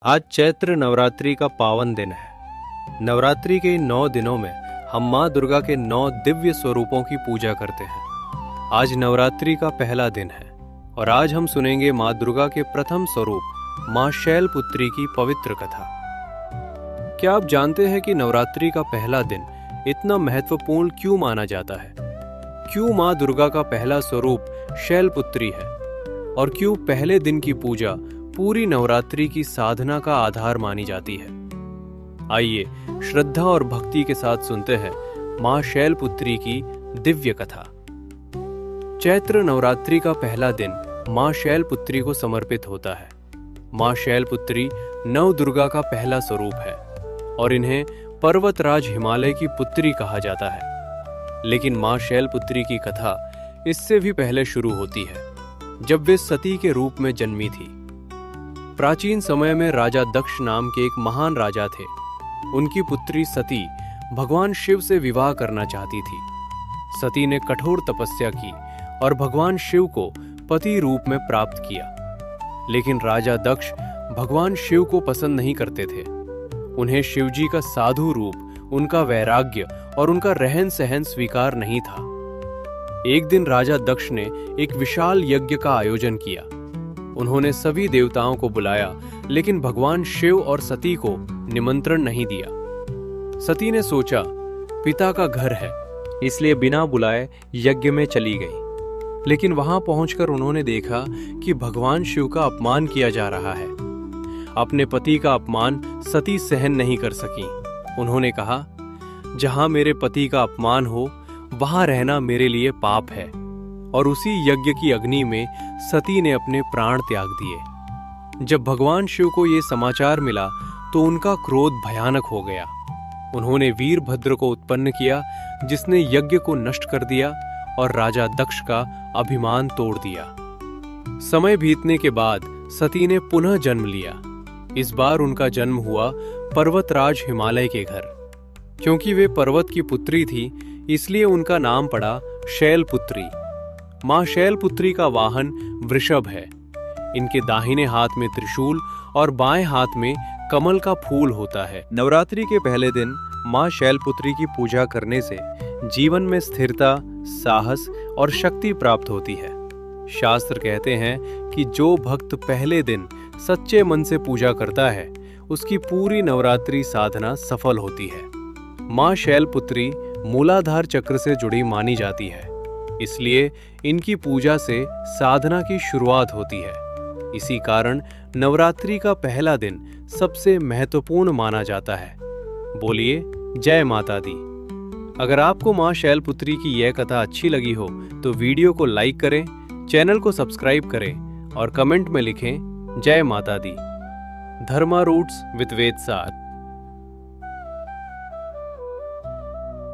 आज चैत्र नवरात्रि का पावन दिन है। नवरात्रि के इन 9 दिनों में हम माँ दुर्गा के 9 दिव्य स्वरूपों की पूजा करते हैं। आज नवरात्रि का पहला दिन है और आज हम सुनेंगे माँ दुर्गा के प्रथम स्वरूप माँ शैलपुत्री की पवित्र कथा। क्या आप जानते हैं कि नवरात्रि का पहला दिन इतना महत्वपूर्ण क्यों माना जाता है? क्यों माँ दुर्गा का पहला स्वरूप शैलपुत्री है और क्यों पहले दिन की पूजा पूरी नवरात्रि की साधना का आधार मानी जाती है? आइए श्रद्धा और भक्ति के साथ सुनते हैं माँ शैलपुत्री की दिव्य कथा। चैत्र नवरात्रि का पहला दिन माँ शैलपुत्री को समर्पित होता है। माँ शैलपुत्री नव दुर्गा का पहला स्वरूप है और इन्हें पर्वतराज हिमालय की पुत्री कहा जाता है। लेकिन माँ शैलपुत्री की कथा इससे भी पहले शुरू होती है, जब वे सती के रूप में जन्मी थी। प्राचीन समय में राजा दक्ष नाम के एक महान राजा थे। उनकी पुत्री सती भगवान शिव से विवाह करना चाहती थी। सती ने कठोर तपस्या की और भगवान शिव को पति रूप में प्राप्त किया। लेकिन राजा दक्ष भगवान शिव को पसंद नहीं करते थे। उन्हें शिवजी का साधु रूप, उनका वैराग्य और उनका रहन सहन स्वीकार नहीं था। एक दिन राजा दक्ष ने एक विशाल यज्ञ का आयोजन किया। उन्होंने सभी देवताओं को बुलाया, लेकिन भगवान शिव और सती को निमंत्रण नहीं दिया। सती ने सोचा, पिता का घर है, इसलिए बिना बुलाए यज्ञ में चली गई। लेकिन वहां पहुंचकर उन्होंने देखा कि भगवान शिव का अपमान किया जा रहा है। अपने पति का अपमान सती सहन नहीं कर सकी। उन्होंने कहा, जहां मेरे पति का अपमान हो वहां रहना मेरे लिए पाप है। और उसी यज्ञ की अग्नि में सती ने अपने प्राण त्याग दिए। जब भगवान शिव को ये समाचार मिला तो उनका क्रोध भयानक हो गया। उन्होंने वीरभद्र को उत्पन्न किया, जिसने यज्ञ को नष्ट कर दिया और राजा दक्ष का अभिमान तोड़ दिया। समय बीतने के बाद सती ने पुनः जन्म लिया। इस बार उनका जन्म हुआ पर्वतराज हिमालय के घर। क्योंकि वे पर्वत की पुत्री थी, इसलिए उनका नाम पड़ा शैलपुत्री। माँ शैलपुत्री का वाहन वृषभ है। इनके दाहिने हाथ में त्रिशूल और बाएं हाथ में कमल का फूल होता है। नवरात्रि के पहले दिन माँ शैलपुत्री की पूजा करने से जीवन में स्थिरता, साहस और शक्ति प्राप्त होती है। शास्त्र कहते हैं कि जो भक्त पहले दिन सच्चे मन से पूजा करता है, उसकी पूरी नवरात्रि साधना सफल होती है। माँ शैलपुत्री मूलाधार चक्र से जुड़ी मानी जाती है, इसलिए इनकी पूजा से साधना की शुरुआत होती है। इसी कारण नवरात्रि का पहला दिन सबसे महत्वपूर्ण माना जाता है। बोलिए जय माता दी। अगर आपको माँ शैलपुत्री की यह कथा अच्छी लगी हो तो वीडियो को लाइक करें, चैनल को सब्सक्राइब करें और कमेंट में लिखें जय माता दी। धर्मा रूट्स विद वेद सार।